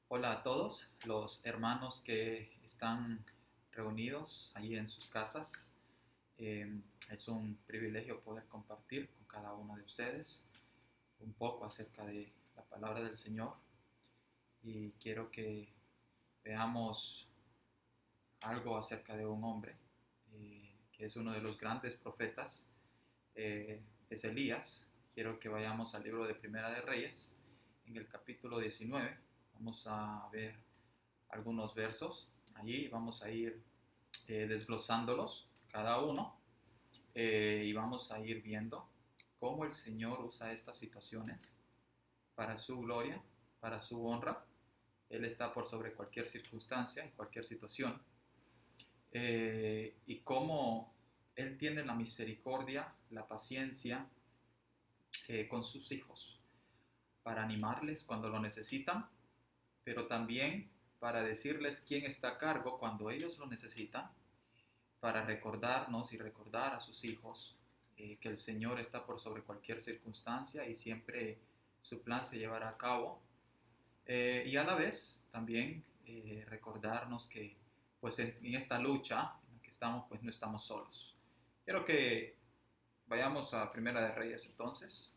Hola a todos los hermanos que están reunidos allí en sus casas. Es un privilegio poder compartir con cada uno de ustedes un poco acerca de la palabra del Señor y quiero que veamos algo acerca de un hombre que es uno de los grandes profetas, es Elías. Quiero que vayamos al libro de Primera de Reyes, en el capítulo 19. Vamos a ver algunos versos. Allí vamos a ir desglosándolos cada uno y vamos a ir viendo cómo el Señor usa estas situaciones para su gloria, para su honra. Él está por sobre cualquier circunstancia y cualquier situación, y cómo Él tiene la misericordia, la paciencia con sus hijos para animarles cuando lo necesitan, pero también para decirles quién está a cargo cuando ellos lo necesitan, para recordarnos y recordar a sus hijos que el Señor está por sobre cualquier circunstancia y siempre su plan se llevará a cabo. Y a la vez también recordarnos que pues en esta lucha en la que estamos, pues no estamos solos. Quiero que vayamos a Primera de Reyes entonces,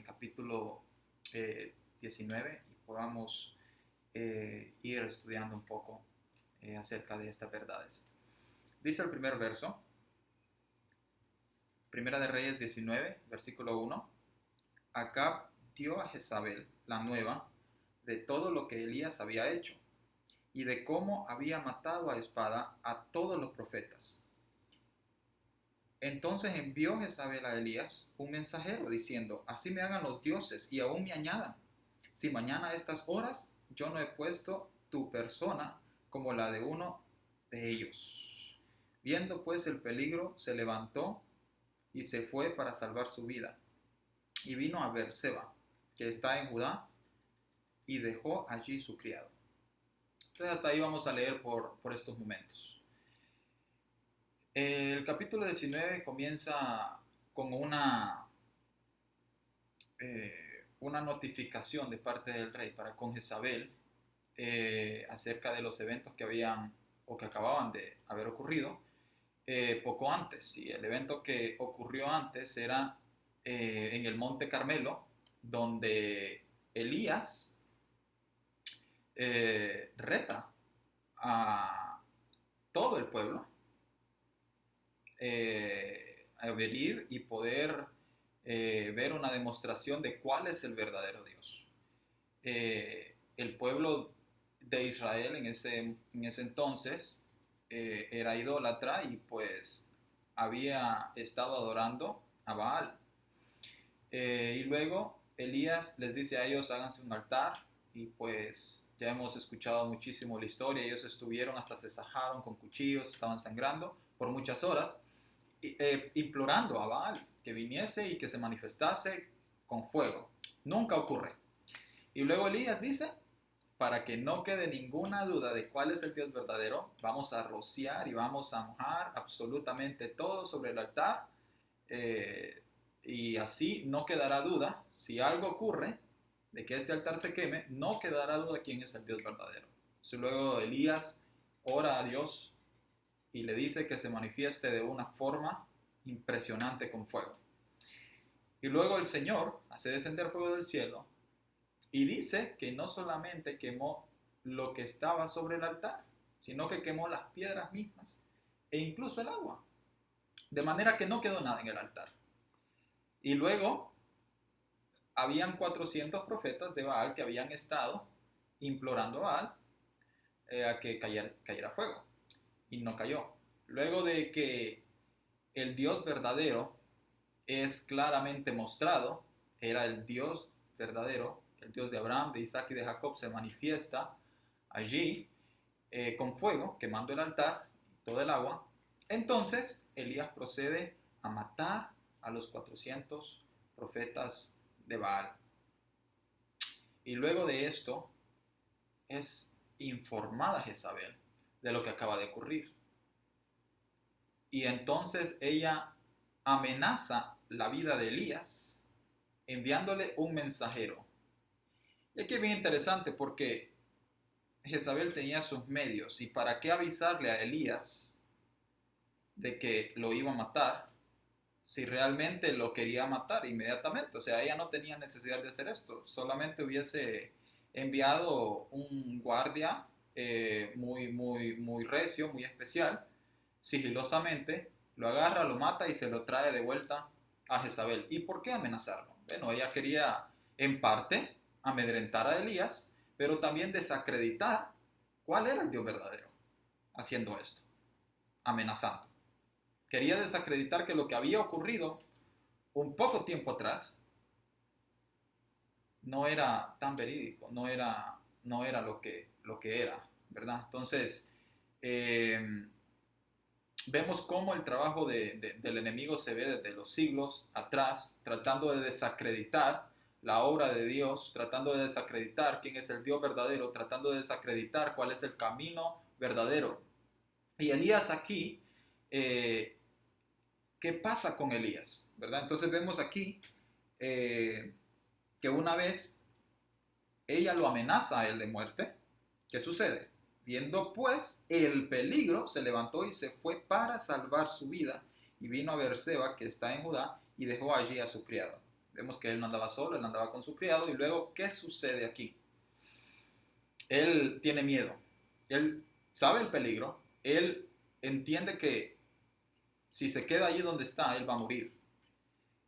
capítulo 19, y podamos ir estudiando un poco acerca de estas verdades. Dice el primer verso, Primera de Reyes 19, versículo 1. Acab dio a Jezabel la nueva de todo lo que Elías había hecho y de cómo había matado a espada a todos los profetas. Entonces envió Jezabel a Elías un mensajero diciendo: así me hagan los dioses y aún me añadan, si mañana a estas horas yo no he puesto tu persona como la de uno de ellos. Viendo pues el peligro, se levantó y se fue para salvar su vida. Y vino a Beerseba, que está en Judá, y dejó allí su criado. Entonces hasta ahí vamos a leer por estos momentos. El capítulo 19 comienza con una notificación de parte del rey para con Jezabel acerca de los eventos que habían o que acababan de haber ocurrido poco antes. Y el evento que ocurrió antes era en el Monte Carmelo, donde Elías reta a todo el pueblo a venir y poder ver una demostración de cuál es el verdadero Dios. El pueblo de Israel en ese entonces era idólatra y pues había estado adorando a Baal. Y luego Elías les dice a ellos: háganse un altar. Y pues ya hemos escuchado muchísimo la historia. Ellos estuvieron, hasta se sajaron con cuchillos, estaban sangrando por muchas horas, implorando a Baal que viniese y que se manifestase con fuego. Nunca ocurre. Y luego Elías dice: para que no quede ninguna duda de cuál es el Dios verdadero, vamos a rociar y vamos a mojar absolutamente todo sobre el altar, y así no quedará duda. Si algo ocurre de que este altar se queme, no quedará duda quién es el Dios verdadero. Si luego Elías ora a Dios y le dice que se manifieste de una forma impresionante con fuego. Y luego el Señor hace descender fuego del cielo y dice que no solamente quemó lo que estaba sobre el altar, sino que quemó las piedras mismas e incluso el agua, de manera que no quedó nada en el altar. Y luego habían 400 profetas de Baal que habían estado implorando a Baal a que cayera fuego, y no cayó. Luego de que el Dios verdadero es claramente mostrado, era el Dios verdadero, el Dios de Abraham, de Isaac y de Jacob, se manifiesta allí con fuego, quemando el altar y todo el agua. Entonces Elías procede a matar a los 400 profetas de Baal. Y luego de esto es informada Jezabel de lo que acaba de ocurrir. Y entonces ella amenaza la vida de Elías enviándole un mensajero. Y aquí es bien interesante porque Jezabel tenía sus medios. ¿Y para qué avisarle a Elías de que lo iba a matar si realmente lo quería matar inmediatamente? O sea, ella no tenía necesidad de hacer esto. Solamente hubiese enviado un guardia muy recio, muy especial, sigilosamente, lo agarra, lo mata y se lo trae de vuelta a Jezabel. ¿Y por qué amenazarlo? Bueno, ella quería en parte amedrentar a Elías, pero también desacreditar cuál era el Dios verdadero haciendo esto, amenazando. Quería desacreditar que lo que había ocurrido un poco tiempo atrás no era tan verídico, no era lo que era, ¿verdad? Entonces, eh, vemos cómo el trabajo del enemigo se ve desde los siglos atrás, tratando de desacreditar la obra de Dios, tratando de desacreditar quién es el Dios verdadero, tratando de desacreditar cuál es el camino verdadero. Y Elías aquí, eh, ¿qué pasa con Elías? ¿Verdad? Entonces vemos aquí que una vez ella lo amenaza a él de muerte. ¿Qué sucede? Viendo pues el peligro, se levantó y se fue para salvar su vida y vino a Beerseba, que está en Judá, y dejó allí a su criado. Vemos que él no andaba solo, él andaba con su criado. Y luego, ¿qué sucede aquí? Él tiene miedo, él sabe el peligro, él entiende que si se queda allí donde está, él va a morir.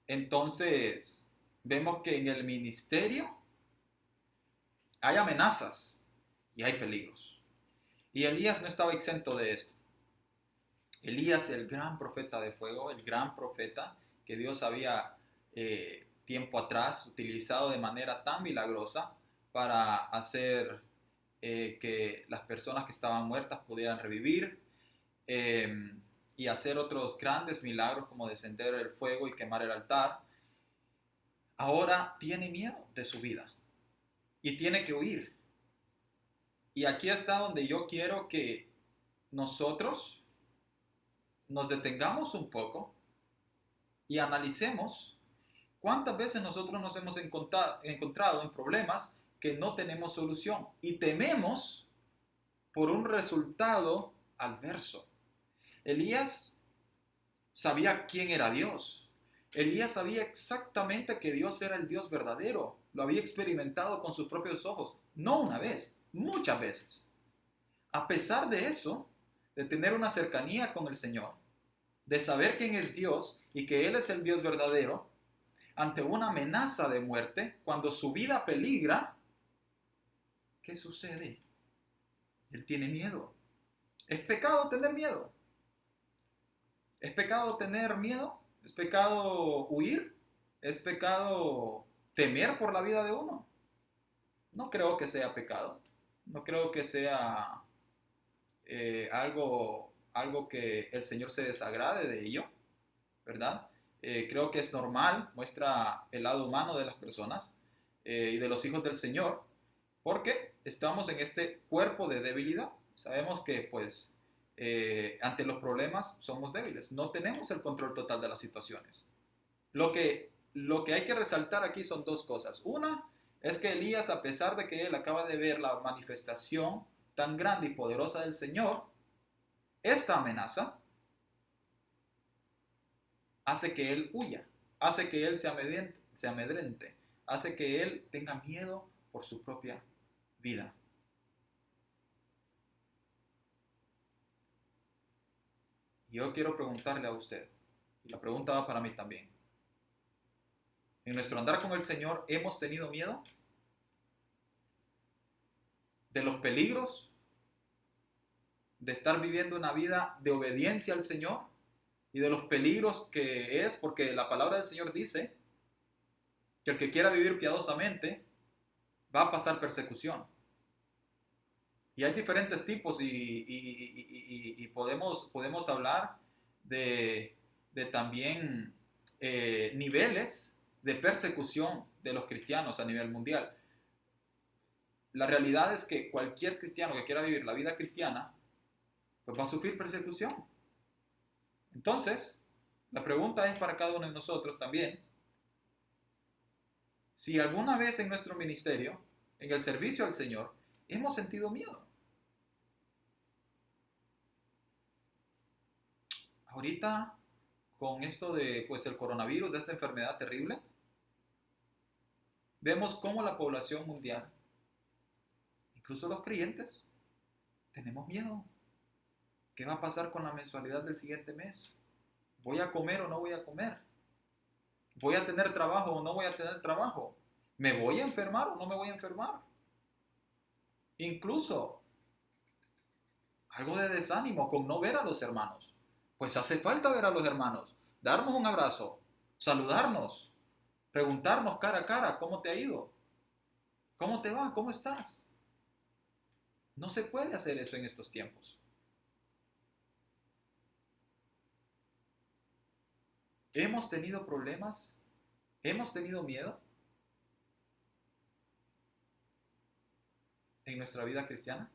Entonces, vemos que en el ministerio hay amenazas y hay peligros. Y Elías no estaba exento de esto. Elías, el gran profeta de fuego, el gran profeta que Dios había tiempo atrás utilizado de manera tan milagrosa para hacer que las personas que estaban muertas pudieran revivir y hacer otros grandes milagros como descender el fuego y quemar el altar. Ahora tiene miedo de su vida y tiene que huir. Y aquí está donde yo quiero que nosotros nos detengamos un poco y analicemos cuántas veces nosotros nos hemos encontrado en problemas que no tenemos solución y tememos por un resultado adverso. Elías sabía quién era Dios. Elías sabía exactamente que Dios era el Dios verdadero. Lo había experimentado con sus propios ojos. No una vez, muchas veces. A pesar de eso, de tener una cercanía con el Señor, de saber quién es Dios y que Él es el Dios verdadero, ante una amenaza de muerte, cuando su vida peligra, ¿qué sucede? Él tiene miedo. ¿Es pecado tener miedo? ¿Es pecado tener miedo? ¿Es pecado huir? ¿Es pecado temer por la vida de uno? No creo que sea pecado. No creo que sea algo que el Señor se desagrade de ello, ¿verdad? Creo que es normal, muestra el lado humano de las personas y de los hijos del Señor, porque estamos en este cuerpo de debilidad. Sabemos que, pues, ante los problemas somos débiles, no tenemos el control total de las situaciones. Lo que hay que resaltar aquí son dos cosas. Una es que Elías, a pesar de que él acaba de ver la manifestación tan grande y poderosa del Señor, esta amenaza hace que él huya, hace que él se amedrente, hace que él tenga miedo por su propia vida. Y yo quiero preguntarle a usted, y la pregunta va para mí también. ¿En nuestro andar con el Señor hemos tenido miedo de los peligros de estar viviendo una vida de obediencia al Señor y de los peligros que es? Porque la palabra del Señor dice que el que quiera vivir piadosamente va a pasar persecución. Y hay diferentes tipos y podemos hablar de también niveles de persecución de los cristianos a nivel mundial. La realidad es que cualquier cristiano que quiera vivir la vida cristiana, pues va a sufrir persecución. Entonces, la pregunta es para cada uno de nosotros también: si alguna vez en nuestro ministerio, en el servicio al Señor, hemos sentido miedo. Ahorita, con esto de pues, el coronavirus, de esta enfermedad terrible, vemos cómo la población mundial, incluso los creyentes, tenemos miedo. ¿Qué va a pasar con la mensualidad del siguiente mes? ¿Voy a comer o no voy a comer? ¿Voy a tener trabajo o no voy a tener trabajo? ¿Me voy a enfermar o no me voy a enfermar? Incluso algo de desánimo con no ver a los hermanos. Pues hace falta ver a los hermanos, darnos un abrazo, saludarnos, preguntarnos cara a cara, ¿cómo te ha ido? ¿Cómo te va? ¿Cómo estás? No se puede hacer eso en estos tiempos. ¿Hemos tenido problemas? ¿Hemos tenido miedo en nuestra vida cristiana?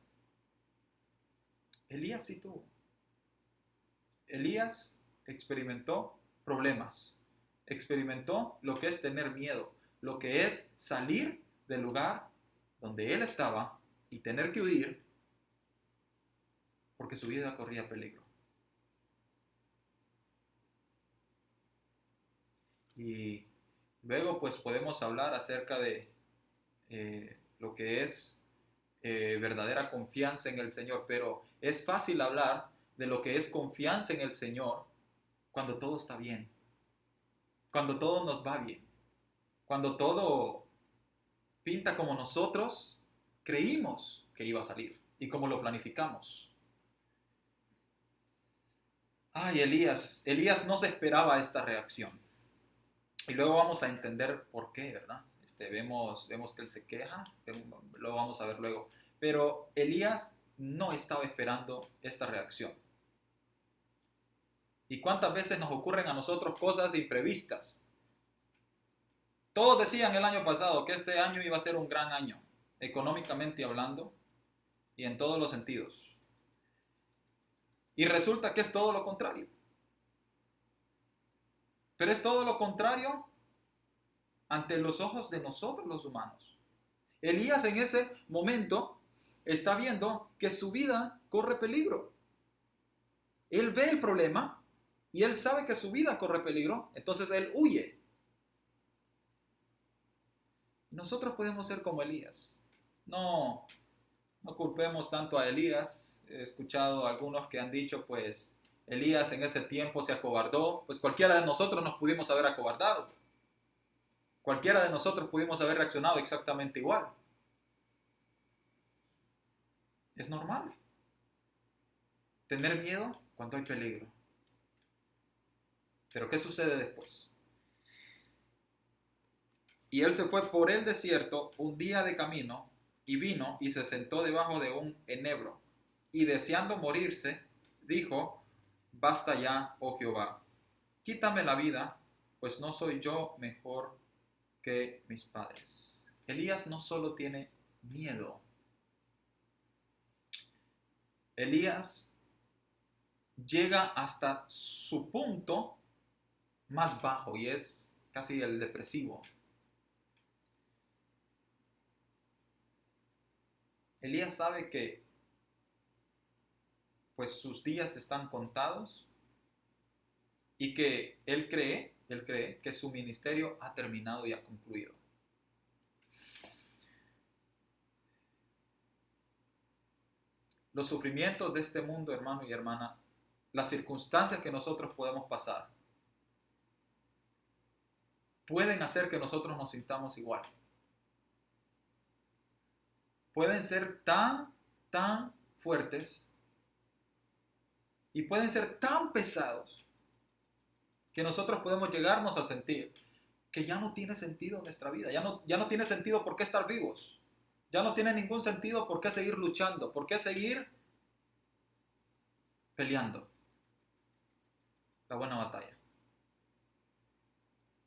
Elías sí tuvo. Elías experimentó problemas, experimentó lo que es tener miedo, lo que es salir del lugar donde él estaba y tener que huir porque su vida corría peligro. Y luego pues podemos hablar acerca de lo que es verdadera confianza en el Señor, pero es fácil hablar de lo que es confianza en el Señor cuando todo está bien, cuando todo nos va bien, cuando todo pinta como nosotros creímos que iba a salir y como lo planificamos. Ay, Elías no se esperaba esta reacción. Y luego vamos a entender por qué, ¿verdad? Vemos que él se queja, lo vamos a ver luego. Pero Elías no estaba esperando esta reacción. ¿Y cuántas veces nos ocurren a nosotros cosas imprevistas? Todos decían el año pasado que este año iba a ser un gran año, económicamente hablando y en todos los sentidos. Y resulta que es todo lo contrario. Pero es todo lo contrario ante los ojos de nosotros los humanos. Elías en ese momento está viendo que su vida corre peligro. Él ve el problema y él sabe que su vida corre peligro, entonces él huye. Nosotros podemos ser como Elías. No culpemos tanto a Elías. He escuchado a algunos que han dicho, pues, Elías en ese tiempo se acobardó. Pues cualquiera de nosotros nos pudimos haber acobardado. Cualquiera de nosotros pudimos haber reaccionado exactamente igual. Es normal tener miedo cuando hay peligro. Pero ¿qué sucede después? Y él se fue por el desierto un día de camino y vino y se sentó debajo de un enebro. Y deseando morirse, dijo, basta ya, oh Jehová, quítame la vida, pues no soy yo mejor que mis padres. Elías no solo tiene miedo. Elías llega hasta su punto más bajo y es casi el depresivo. Elías sabe que pues sus días están contados y que él cree que su ministerio ha terminado y ha concluido. Los sufrimientos de este mundo, hermano y hermana, las circunstancias que nosotros podemos pasar, pueden hacer que nosotros nos sintamos igual. Pueden ser tan fuertes y pueden ser tan pesados que nosotros podemos llegarnos a sentir que ya no tiene sentido nuestra vida, ya no tiene sentido por qué estar vivos, ya no tiene ningún sentido por qué seguir luchando, por qué seguir peleando la buena batalla.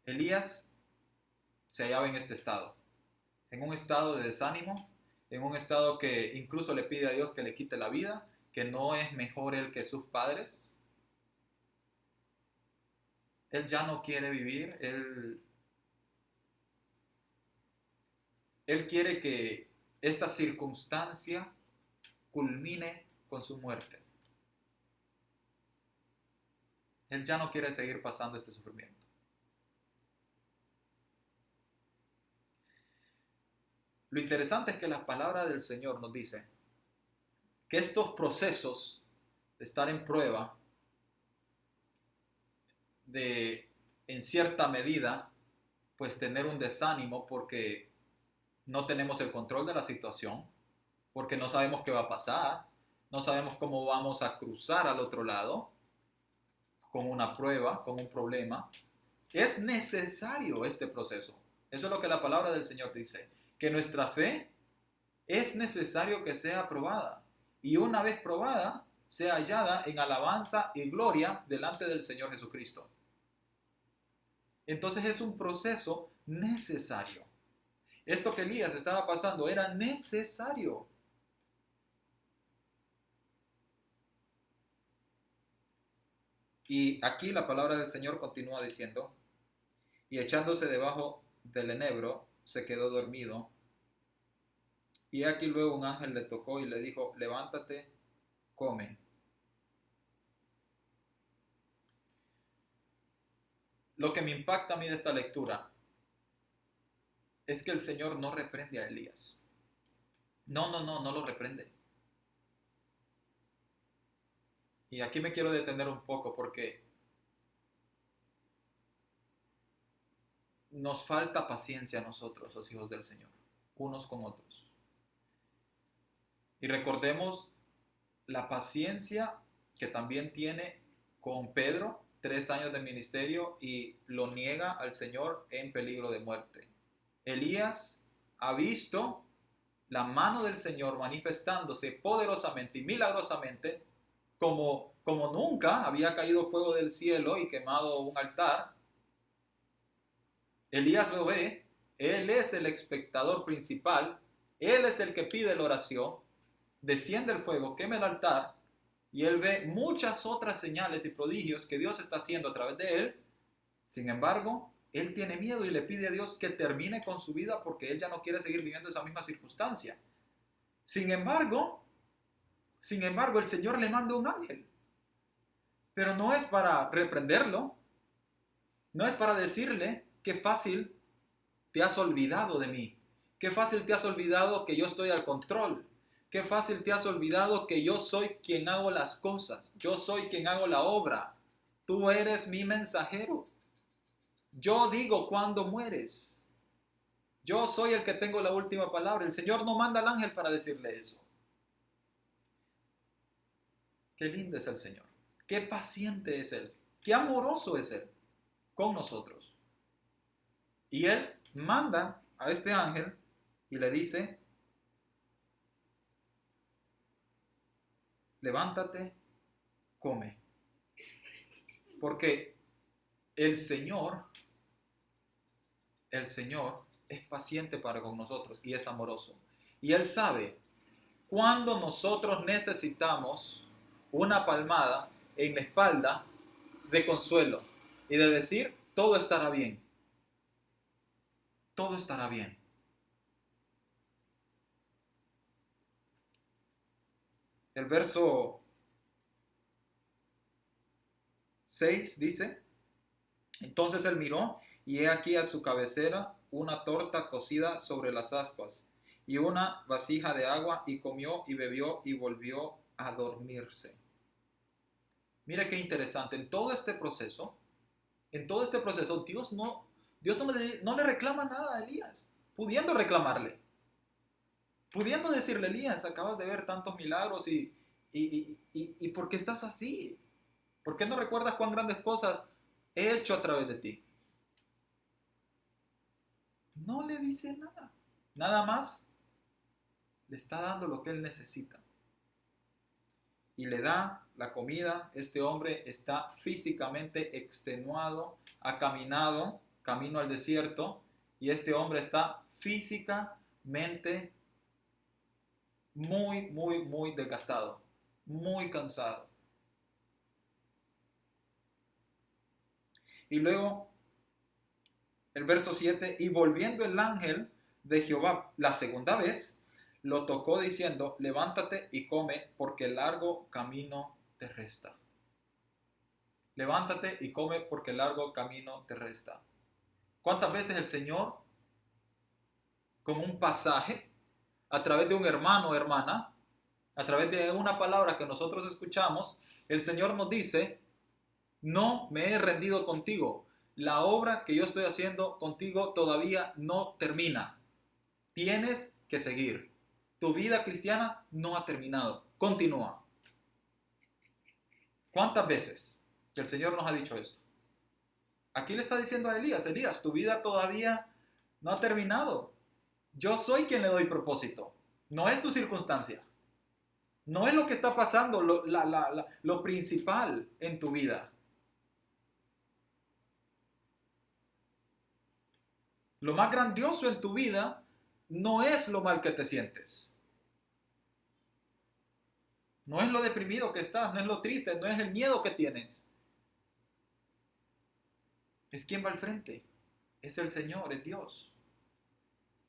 Elías se hallaba en este estado, en un estado de desánimo, en un estado que incluso le pide a Dios que le quite la vida, que no es mejor él que sus padres. Él ya no quiere vivir, él quiere que esta circunstancia culmine con su muerte. Él ya no quiere seguir pasando este sufrimiento. Lo interesante es que la palabra del Señor nos dice que estos procesos de estar en prueba, de en cierta medida, pues tener un desánimo porque no tenemos el control de la situación, porque no sabemos qué va a pasar, no sabemos cómo vamos a cruzar al otro lado, con una prueba, con un problema. Es necesario este proceso. Eso es lo que la palabra del Señor dice, que nuestra fe es necesario que sea probada. Y una vez probada, sea hallada en alabanza y gloria delante del Señor Jesucristo. Entonces es un proceso necesario. Esto que Elías estaba pasando era necesario. Y aquí la palabra del Señor continúa diciendo, y echándose debajo del enebro, se quedó dormido. Y aquí luego un ángel le tocó y le dijo, levántate, come. Lo que me impacta a mí de esta lectura es que el Señor no reprende a Elías. No lo reprende. Y aquí me quiero detener un poco porque nos falta paciencia a nosotros, los hijos del Señor, unos con otros. Y recordemos la paciencia que también tiene con Pedro, 3 años de ministerio, y lo niega al Señor en peligro de muerte. Elías ha visto la mano del Señor manifestándose poderosamente y milagrosamente, como nunca había caído fuego del cielo y quemado un altar. Elías lo ve, él es el espectador principal, él es el que pide la oración, desciende el fuego, quema el altar, y él ve muchas otras señales y prodigios que Dios está haciendo a través de él. Sin embargo, él tiene miedo y le pide a Dios que termine con su vida porque él ya no quiere seguir viviendo esa misma circunstancia. Sin embargo, el Señor le manda un ángel. Pero no es para reprenderlo, no es para decirle qué fácil te has olvidado de mí, qué fácil te has olvidado que yo estoy al control, qué fácil te has olvidado que yo soy quien hago las cosas, yo soy quien hago la obra, tú eres mi mensajero. Yo digo cuando mueres. Yo soy el que tengo la última palabra. El Señor no manda al ángel para decirle eso. Qué lindo es el Señor. Qué paciente es Él. Qué amoroso es Él con nosotros. Y Él manda a este ángel y le dice, levántate, come. Porque el Señor es paciente para con nosotros y es amoroso. Y Él sabe cuando nosotros necesitamos una palmada en la espalda de consuelo y de decir, todo estará bien. Todo estará bien. El verso 6 dice, entonces él miró y he aquí a su cabecera una torta cocida sobre las ascuas y una vasija de agua, y comió y bebió y volvió a dormirse. Mira qué interesante, en todo este proceso, Dios no le reclama nada a Elías, pudiendo reclamarle, pudiendo decirle, Elías, acabas de ver tantos milagros y ¿por qué estás así? ¿Por qué no recuerdas cuán grandes cosas he hecho a través de ti? No le dice nada. Nada más le está dando lo que él necesita. Y le da la comida. Este hombre está físicamente extenuado, ha caminado camino al desierto, y este hombre está físicamente muy desgastado, muy cansado. Y luego el verso 7, y volviendo el ángel de Jehová la segunda vez, lo tocó diciendo, levántate y come, porque el largo camino te resta. Levántate y come, porque el largo camino te resta. ¿Cuántas veces el Señor, con un pasaje, a través de un hermano o hermana, a través de una palabra que nosotros escuchamos, el Señor nos dice, no me he rendido contigo. La obra que yo estoy haciendo contigo todavía no termina. Tienes que seguir. Tu vida cristiana no ha terminado. Continúa. ¿Cuántas veces que el Señor nos ha dicho esto? Aquí le está diciendo a Elías, Elías, tu vida todavía no ha terminado. Yo soy quien le doy propósito. No es tu circunstancia. No es lo que está pasando lo principal en tu vida. Lo más grandioso en tu vida no es lo mal que te sientes. No es lo deprimido que estás, no es lo triste, no es el miedo que tienes. Es quien va al frente. Es el Señor, es Dios.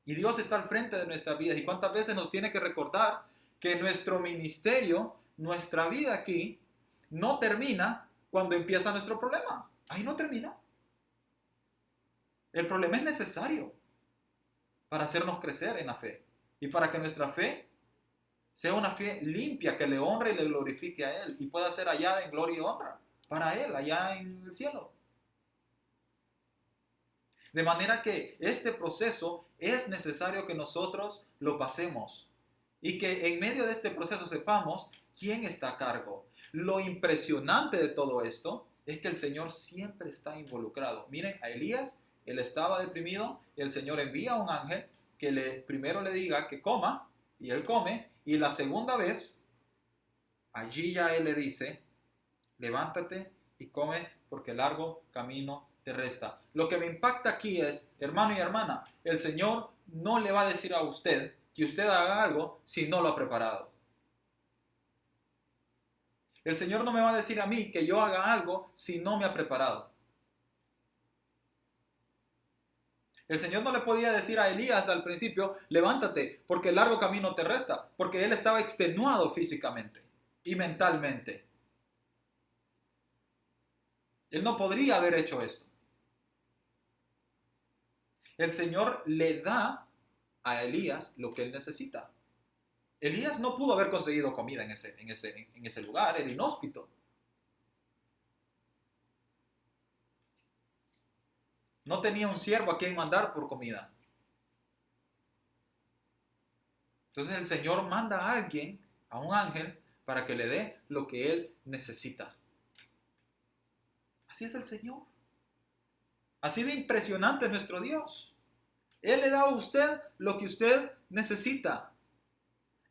Y Dios está al frente de nuestras vidas. ¿Y cuántas veces nos tiene que recordar que nuestro ministerio, nuestra vida aquí, no termina cuando empieza nuestro problema? Ahí no termina. El problema es necesario para hacernos crecer en la fe y para que nuestra fe sea una fe limpia, que le honre y le glorifique a Él y pueda ser hallada en gloria y honra para Él, allá en el cielo. De manera que este proceso es necesario que nosotros lo pasemos y que en medio de este proceso sepamos quién está a cargo. Lo impresionante de todo esto es que el Señor siempre está involucrado. Miren, a Elías, él estaba deprimido y el Señor envía a un ángel que primero le diga que coma y él come, y la segunda vez, allí ya él le dice, levántate y come porque el largo camino te resta. Lo que me impacta aquí es, hermano y hermana, el Señor no le va a decir a usted que usted haga algo si no lo ha preparado. El Señor no me va a decir a mí que yo haga algo si no me ha preparado. El Señor no le podía decir a Elías al principio, levántate, porque el largo camino te resta, porque él estaba extenuado físicamente y mentalmente. Él no podría haber hecho esto. El Señor le da a Elías lo que él necesita. Elías no pudo haber conseguido comida en ese lugar, era inhóspito. No tenía un siervo a quien mandar por comida. Entonces el Señor manda a alguien, a un ángel, para que le dé lo que él necesita. Así es el Señor. Así de impresionante es nuestro Dios. Él le da a usted lo que usted necesita.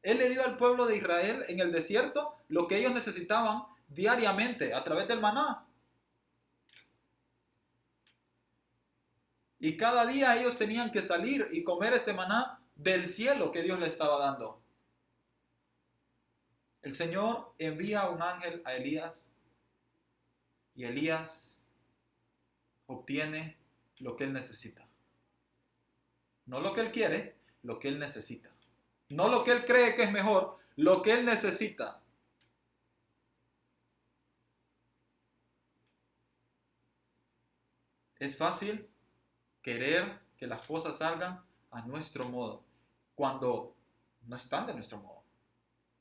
Él le dio al pueblo de Israel en el desierto lo que ellos necesitaban diariamente a través del maná. Y cada día ellos tenían que salir y comer este maná del cielo que Dios le estaba dando. El Señor envía un ángel a Elías y Elías obtiene lo que él necesita. No lo que él quiere, lo que él necesita. No lo que él cree que es mejor, lo que él necesita. Es fácil querer que las cosas salgan a nuestro modo, cuando no están de nuestro modo.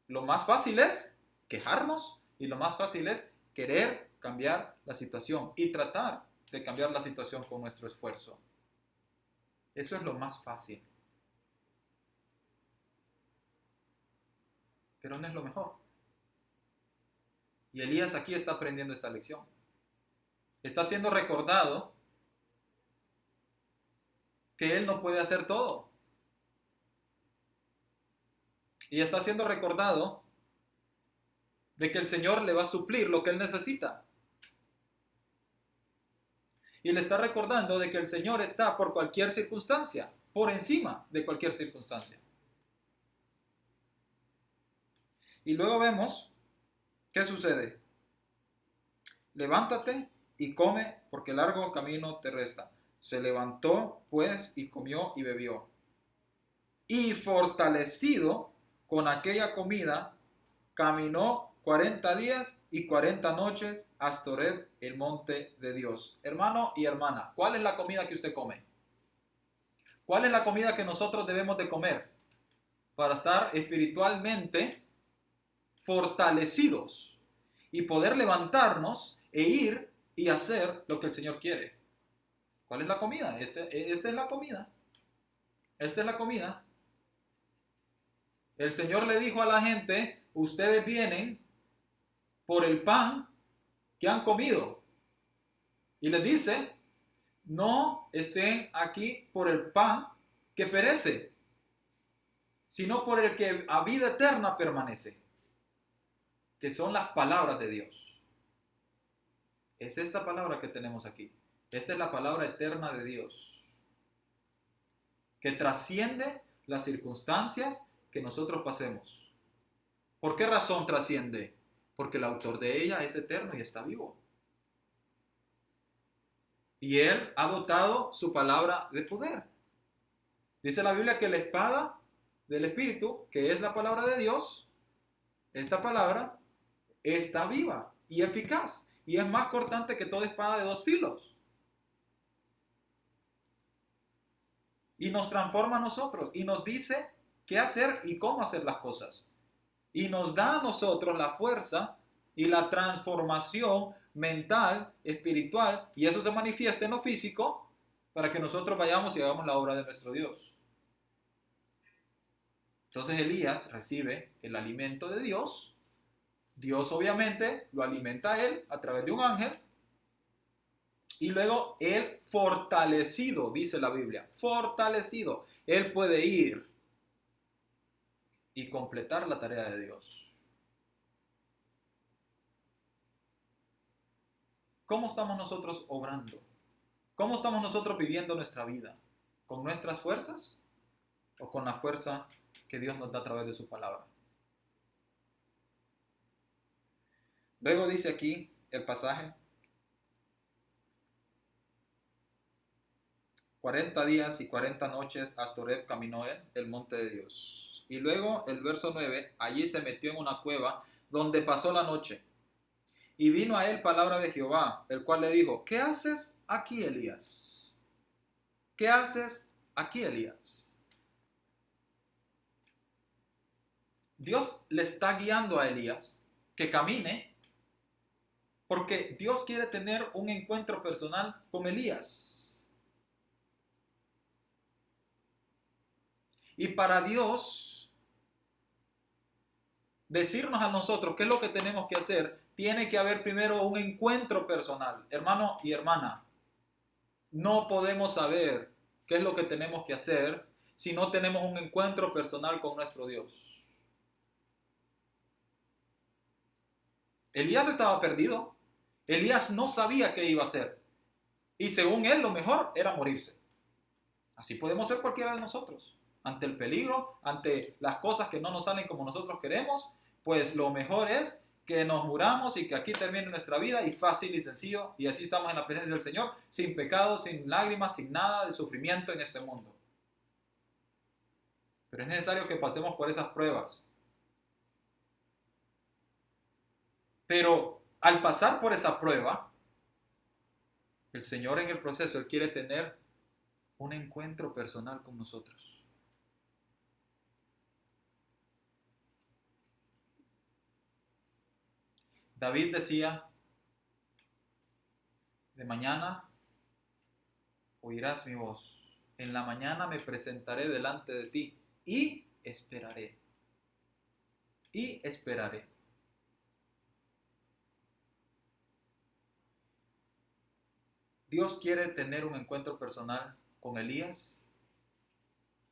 Lo más fácil es quejarnos y lo más fácil es querer cambiar la situación y tratar de cambiar la situación con nuestro esfuerzo. Eso es lo más fácil. Pero no es lo mejor. Y Elías aquí está aprendiendo esta lección. Está siendo recordado que él no puede hacer todo. Y está siendo recordado de que el Señor le va a suplir lo que él necesita. Y le está recordando de que el Señor está por cualquier circunstancia, por encima de cualquier circunstancia. Y luego vemos, ¿qué sucede? Levántate y come, porque largo camino te resta. Se levantó, pues, y comió y bebió. y fortalecido con aquella comida, caminó 40 días y 40 noches hasta Horeb, el monte de Dios. Hermano y hermana, ¿cuál es la comida que usted come? ¿Cuál es la comida que nosotros debemos de comer para estar espiritualmente fortalecidos y poder levantarnos e ir y hacer lo que el Señor quiere? ¿Cuál es la comida? Esta es la comida. Esta es la comida. El Señor le dijo a la gente, ustedes vienen por el pan que han comido. Y les dice, no estén aquí por el pan que perece, sino por el que a vida eterna permanece, que son las palabras de Dios. Es esta palabra que tenemos aquí. Esta es la palabra eterna de Dios, que trasciende las circunstancias que nosotros pasemos. ¿Por qué razón trasciende? Porque el autor de ella es eterno y está vivo. Y Él ha dotado su palabra de poder. Dice la Biblia que la espada del Espíritu, que es la palabra de Dios, esta palabra está viva y eficaz. Y es más cortante que toda espada de dos filos. Y nos transforma a nosotros y nos dice qué hacer y cómo hacer las cosas. Y nos da a nosotros la fuerza y la transformación mental, espiritual, y eso se manifiesta en lo físico para que nosotros vayamos y hagamos la obra de nuestro Dios. Entonces Elías recibe el alimento de Dios. Dios obviamente lo alimenta a él a través de un ángel. Y luego él fortalecido, dice la Biblia, fortalecido, él puede ir y completar la tarea de Dios. ¿Cómo estamos nosotros obrando? ¿Cómo estamos nosotros viviendo nuestra vida? ¿Con nuestras fuerzas o con la fuerza que Dios nos da a través de su palabra? Luego dice aquí el pasaje, 40 días y 40 noches hasta Horeb caminó él, el monte de Dios. Y luego el verso 9, allí se metió en una cueva donde pasó la noche. Y vino a él palabra de Jehová, el cual le dijo, ¿qué haces aquí, Elías? ¿Qué haces aquí, Elías? Dios le está guiando a Elías que camine porque Dios quiere tener un encuentro personal con Elías. Y para Dios decirnos a nosotros qué es lo que tenemos que hacer, tiene que haber primero un encuentro personal. Hermano y hermana, no podemos saber qué es lo que tenemos que hacer si no tenemos un encuentro personal con nuestro Dios. Elías estaba perdido. Elías no sabía qué iba a hacer. Y según él, lo mejor era morirse. Así podemos ser cualquiera de nosotros. Ante el peligro, ante las cosas que no nos salen como nosotros queremos, pues lo mejor es que nos muramos y que aquí termine nuestra vida y fácil y sencillo. Y así estamos en la presencia del Señor, sin pecado, sin lágrimas, sin nada de sufrimiento en este mundo. Pero es necesario que pasemos por esas pruebas. Pero al pasar por esa prueba, el Señor en el proceso, Él quiere tener un encuentro personal con nosotros. David decía, de mañana oirás mi voz, en la mañana me presentaré delante de ti y esperaré. Y esperaré. Dios quiere tener un encuentro personal con Elías.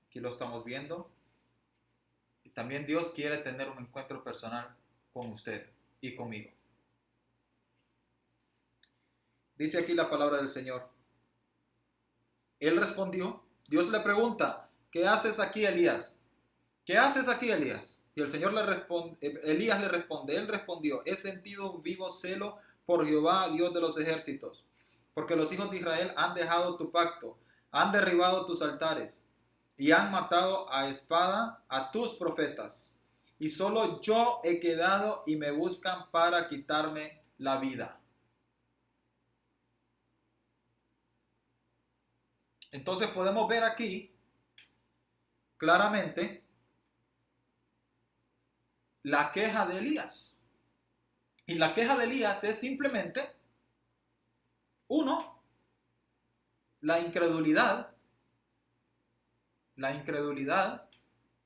Aquí lo estamos viendo. Y también Dios quiere tener un encuentro personal con usted y conmigo. Dice aquí la palabra del Señor. Él respondió, Dios le pregunta, ¿qué haces aquí, Elías? ¿Qué haces aquí, Elías? Y el Señor le responde, Elías le responde, él respondió, he sentido un vivo celo por Jehová, Dios de los ejércitos, porque los hijos de Israel han dejado tu pacto, han derribado tus altares y han matado a espada a tus profetas, y solo yo he quedado y me buscan para quitarme la vida. Entonces podemos ver aquí claramente la queja de Elías. Y la queja de Elías es simplemente, uno, la incredulidad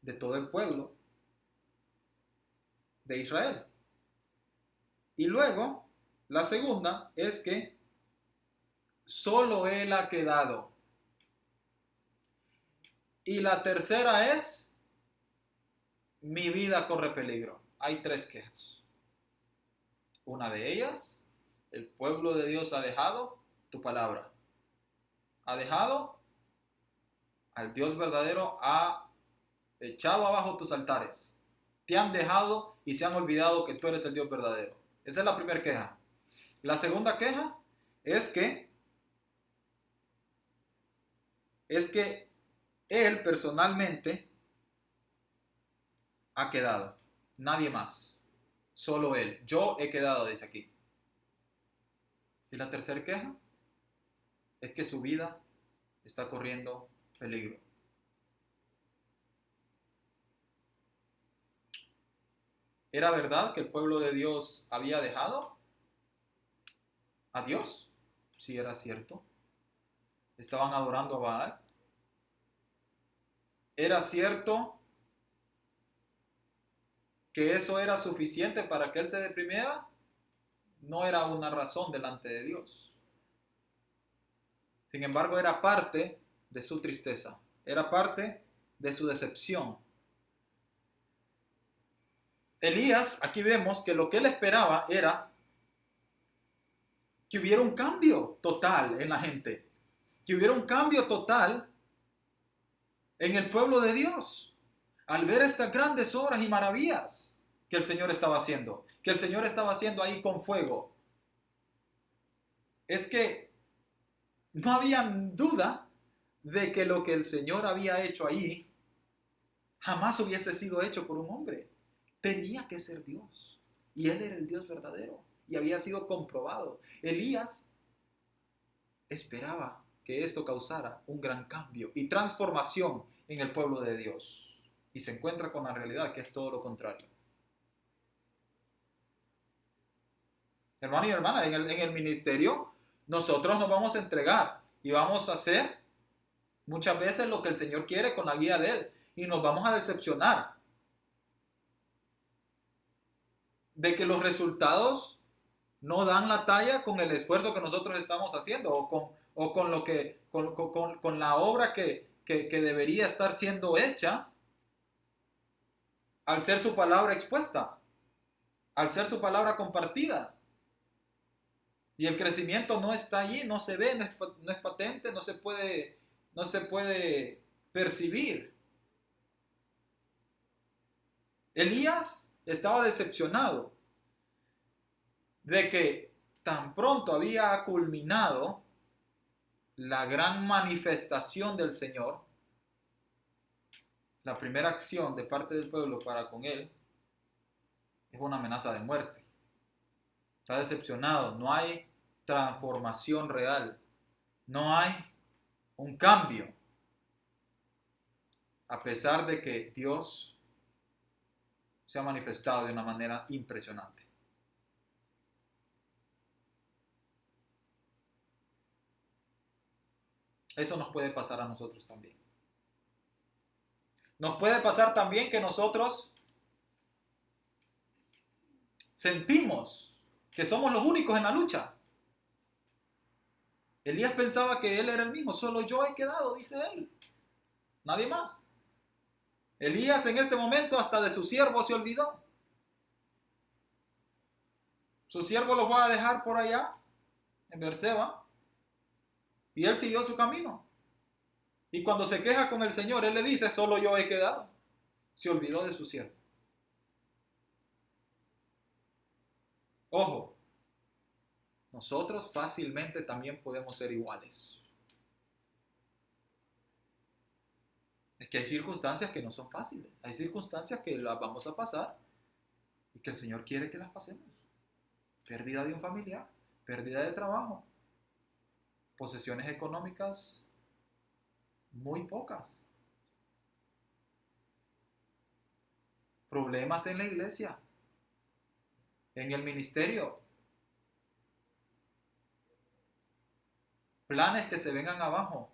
de todo el pueblo de Israel. Y luego, la segunda es que solo él ha quedado. Y la tercera es, mi vida corre peligro. Hay tres quejas. Una de ellas, el pueblo de Dios ha dejado tu palabra. Ha dejado al Dios verdadero, ha echado abajo tus altares. Te han dejado y se han olvidado que tú eres el Dios verdadero. Esa es la primera queja. La segunda queja es que él personalmente ha quedado. Nadie más. Solo él. Yo he quedado, dice aquí. Y la tercera queja es que su vida está corriendo peligro. ¿Era verdad que el pueblo de Dios había dejado a Dios? Sí, era cierto. Estaban adorando a Baal. ¿Era cierto que eso era suficiente para que él se deprimiera? No era una razón delante de Dios. Sin embargo, era parte de su tristeza. Era parte de su decepción. Elías, aquí vemos que lo que él esperaba era que hubiera un cambio total en la gente. Que hubiera un cambio total en el pueblo de Dios. Al ver estas grandes obras y maravillas que el Señor estaba haciendo. Que el Señor estaba haciendo ahí con fuego. Es que no había duda de que lo que el Señor había hecho ahí jamás hubiese sido hecho por un hombre. Tenía que ser Dios. Y Él era el Dios verdadero. Y había sido comprobado. Elías esperaba que esto causara un gran cambio y transformación en el pueblo de Dios. Y se encuentra con la realidad que es todo lo contrario. Hermano y hermana, en el ministerio nosotros nos vamos a entregar y vamos a hacer muchas veces lo que el Señor quiere con la guía de Él. Y nos vamos a decepcionar de que los resultados no dan la talla con el esfuerzo que nosotros estamos haciendo o con la obra que debería estar siendo hecha al ser su palabra expuesta, al ser su palabra compartida. Y el crecimiento no está allí, no se ve, no es patente, no se puede percibir. Elías estaba decepcionado de que tan pronto había culminado la gran manifestación del Señor, la primera acción de parte del pueblo para con él es una amenaza de muerte. Está decepcionado, no hay transformación real, no hay un cambio, a pesar de que Dios se ha manifestado de una manera impresionante. Eso nos puede pasar a nosotros también. Nos puede pasar también que nosotros sentimos que somos los únicos en la lucha. Elías pensaba que él era el mismo, solo yo he quedado, dice él. Nadie más. Elías en este momento hasta de su siervo se olvidó. Su siervo lo va a dejar por allá, en Berseba, y él siguió su camino. Y cuando se queja con el Señor, él le dice, solo yo he quedado. Se olvidó de su siervo. Ojo, nosotros fácilmente también podemos ser iguales. Es que hay circunstancias que no son fáciles. Hay circunstancias que las vamos a pasar y que el Señor quiere que las pasemos. Pérdida de un familiar, pérdida de trabajo, posesiones económicas muy pocas, problemas en la iglesia, en el ministerio, planes que se vengan abajo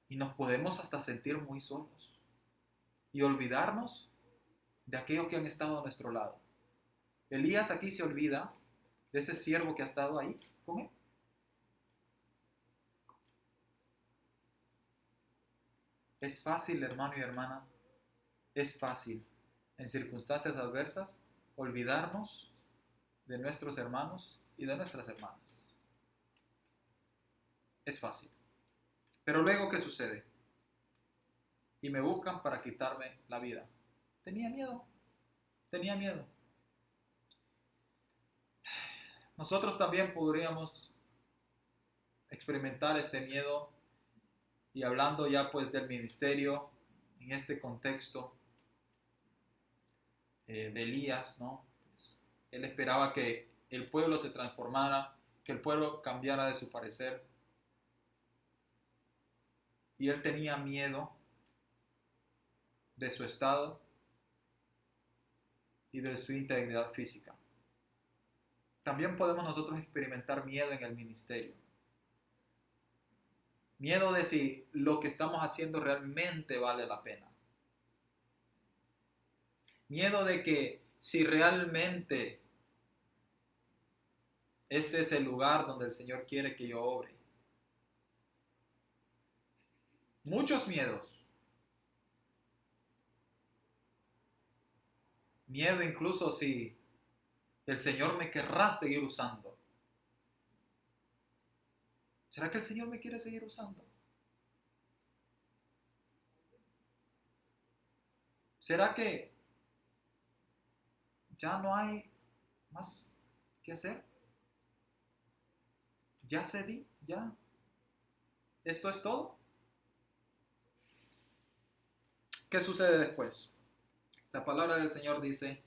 y nos podemos hasta sentir muy solos y olvidarnos de aquellos que han estado a nuestro lado. Elías aquí se olvida de ese siervo que ha estado ahí con él. Es fácil, hermano y hermana, es fácil en circunstancias adversas olvidarnos de nuestros hermanos y de nuestras hermanas. Es fácil. Pero luego, ¿qué sucede? Y me buscan para quitarme la vida. Tenía miedo. Nosotros también podríamos experimentar este miedo, y hablando ya pues del ministerio en este contexto de Elías, ¿no? Pues, él esperaba que el pueblo se transformara, que el pueblo cambiara de su parecer, y él tenía miedo de su estado y de su integridad física. También podemos nosotros experimentar miedo en el ministerio. Miedo de si lo que estamos haciendo realmente vale la pena. Miedo de que si realmente este es el lugar donde el Señor quiere que yo obre. Muchos miedos. Miedo incluso si el Señor me querrá seguir usando. ¿Será que el Señor me quiere seguir usando? ¿Será que ya no hay más que hacer? ¿Ya cedí? ¿Ya? ¿Esto es todo? ¿Qué sucede después? La palabra del Señor dice,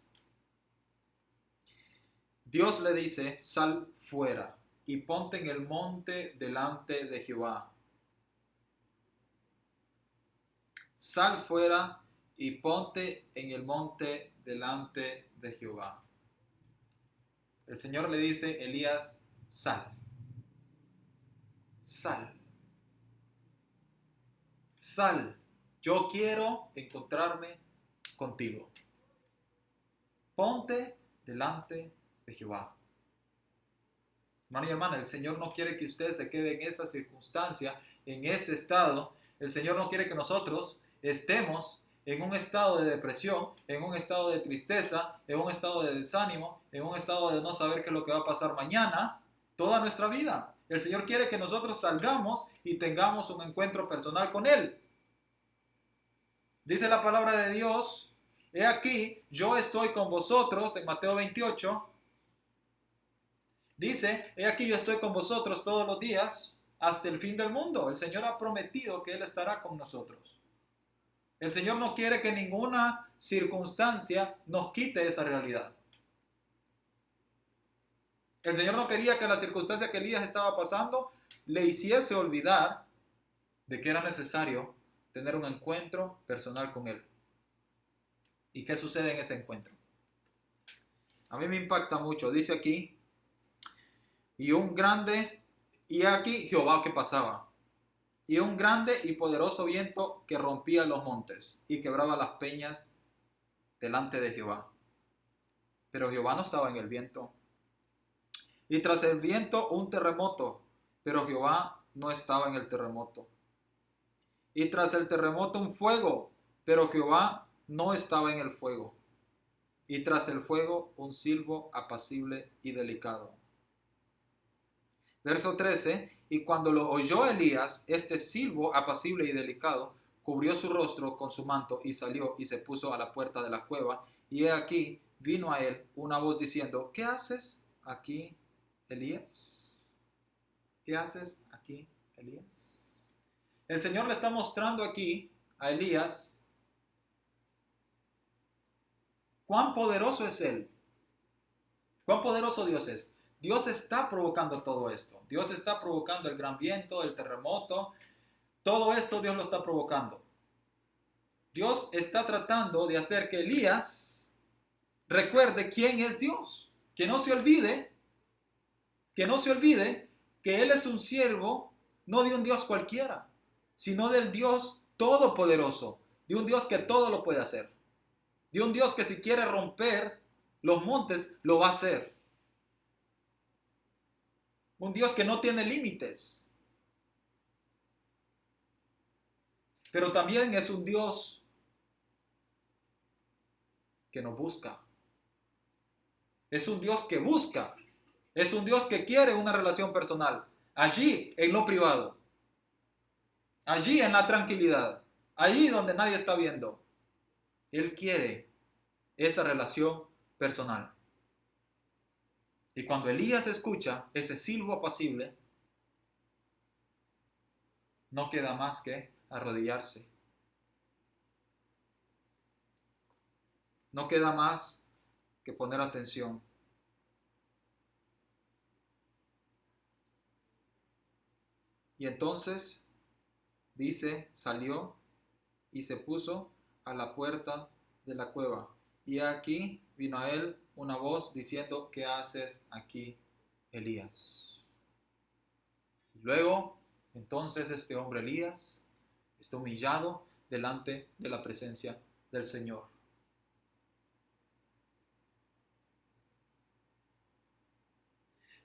Dios le dice, sal fuera y ponte en el monte delante de Jehová. Sal fuera y ponte en el monte delante de Jehová. El Señor le dice, Elías, sal. Sal. Sal. Yo quiero encontrarme contigo. Ponte delante de Jehová. Hermano y hermana, el Señor no quiere que usted se quede en esa circunstancia, en ese estado. El Señor no quiere que nosotros estemos en un estado de depresión, en un estado de tristeza, en un estado de desánimo, en un estado de no saber qué es lo que va a pasar mañana, toda nuestra vida. El Señor quiere que nosotros salgamos y tengamos un encuentro personal con Él. Dice la palabra de Dios, he aquí, yo estoy con vosotros, en Mateo 28, dice, he aquí yo estoy con vosotros todos los días hasta el fin del mundo. El Señor ha prometido que Él estará con nosotros. El Señor no quiere que ninguna circunstancia nos quite esa realidad. El Señor no quería que la circunstancia que Elías estaba pasando le hiciese olvidar de que era necesario tener un encuentro personal con Él. ¿Y qué sucede en ese encuentro? A mí me impacta mucho. Dice aquí, y aquí Jehová que pasaba, y un grande y poderoso viento que rompía los montes y quebraba las peñas delante de Jehová. Pero Jehová no estaba en el viento. Y tras el viento un terremoto, pero Jehová no estaba en el terremoto. Y tras el terremoto un fuego, pero Jehová no estaba en el fuego. Y tras el fuego un silbo apacible y delicado. Verso 13, y cuando lo oyó Elías, este silbo apacible y delicado, cubrió su rostro con su manto y salió y se puso a la puerta de la cueva. Y he aquí, vino a él una voz diciendo, ¿qué haces aquí, Elías? ¿Qué haces aquí, Elías? El Señor le está mostrando aquí a Elías cuán poderoso es Él, cuán poderoso Dios es. Dios está provocando todo esto. Dios está provocando el gran viento, el terremoto. Todo esto Dios lo está provocando. Dios está tratando de hacer que Elías recuerde quién es Dios. Que no se olvide que Él es un siervo, no de un Dios cualquiera, sino del Dios todopoderoso, de un Dios que todo lo puede hacer, de un Dios que si quiere romper los montes, lo va a hacer. Un Dios que no tiene límites, pero también es un Dios que nos busca. Es un Dios que busca. Es un Dios que quiere una relación personal. Allí, en lo privado. Allí, en la tranquilidad. Allí donde nadie está viendo. Él quiere esa relación personal. Y cuando Elías escucha ese silbo apacible, no queda más que arrodillarse. No queda más que poner atención. Y entonces, dice, salió y se puso a la puerta de la cueva. Y aquí vino a él una voz diciendo, ¿qué haces aquí, Elías? Luego, entonces este hombre Elías está humillado delante de la presencia del Señor.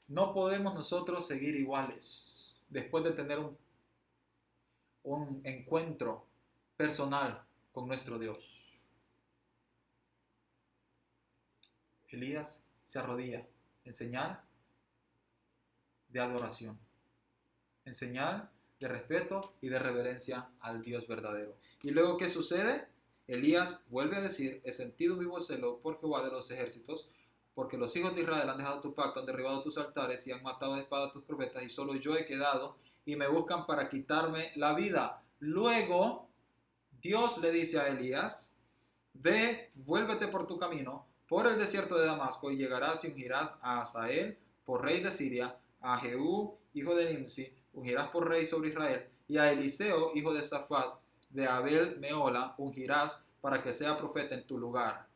No podemos nosotros seguir iguales después de tener un encuentro personal con nuestro Dios. Elías se arrodilla en señal de adoración, en señal de respeto y de reverencia al Dios verdadero. Y luego, ¿qué sucede? Elías vuelve a decir, he sentido vivo celo por Jehová de los ejércitos, porque los hijos de Israel han dejado tu pacto, han derribado tus altares y han matado de espada a tus profetas, y solo yo he quedado, y me buscan para quitarme la vida. Luego, Dios le dice a Elías, ve, vuélvete por tu camino, por el desierto de Damasco, y llegarás y ungirás a Hazael por rey de Siria, a Jehú, hijo de Nimsi, ungirás por rey sobre Israel, y a Eliseo, hijo de Safat, de Abel Meola, ungirás para que sea profeta en tu lugar.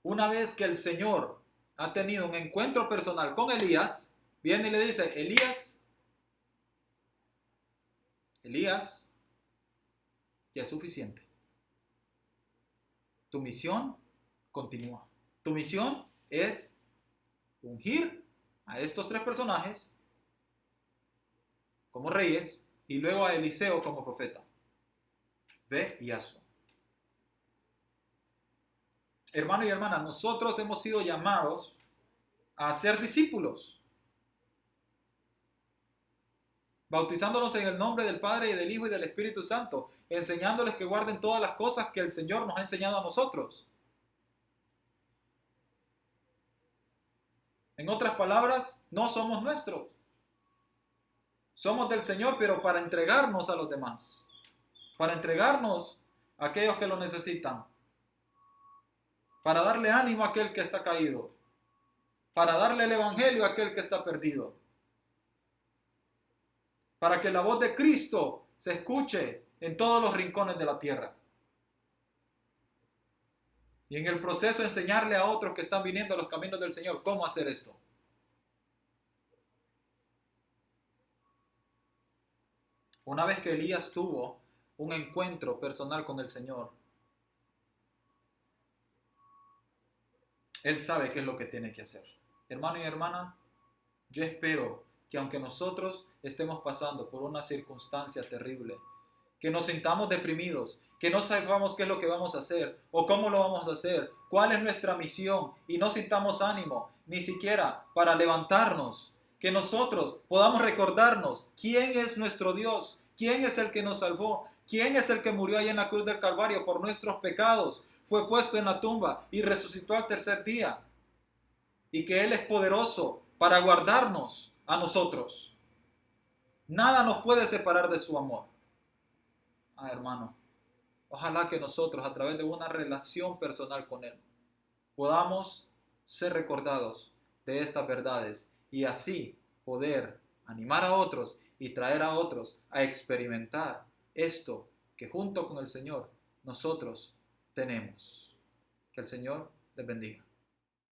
Una vez que el Señor ha tenido un encuentro personal con Elías, viene y le dice, Elías, ya es suficiente. Tu misión continúa. Tu misión es ungir a estos tres personajes como reyes y luego a Eliseo como profeta. Ve y hazlo. Hermano y hermana, nosotros hemos sido llamados a ser discípulos, bautizándonos en el nombre del Padre y del Hijo y del Espíritu Santo, enseñándoles que guarden todas las cosas que el Señor nos ha enseñado a nosotros. En otras palabras, no somos nuestros. Somos del Señor, pero para entregarnos a los demás, para entregarnos a aquellos que lo necesitan, para darle ánimo a aquel que está caído, para darle el evangelio a aquel que está perdido, para que la voz de Cristo se escuche en todos los rincones de la tierra. Y en el proceso enseñarle a otros que están viniendo a los caminos del Señor cómo hacer esto. Una vez que Elías tuvo un encuentro personal con el Señor, él sabe qué es lo que tiene que hacer. Hermano y hermana, yo espero que aunque nosotros estemos pasando por una circunstancia terrible, que nos sintamos deprimidos, que no sepamos qué es lo que vamos a hacer o cómo lo vamos a hacer, cuál es nuestra misión y no sintamos ánimo ni siquiera para levantarnos, que nosotros podamos recordarnos quién es nuestro Dios, quién es el que nos salvó, quién es el que murió ahí en la cruz del Calvario por nuestros pecados, fue puesto en la tumba y resucitó al tercer día, y que Él es poderoso para guardarnos a nosotros. Nada nos puede separar de su amor. Hermano, ojalá que nosotros, a través de una relación personal con Él, podamos ser recordados de estas verdades y así poder animar a otros y traer a otros a experimentar esto que junto con el Señor nosotros tenemos. Que el Señor les bendiga.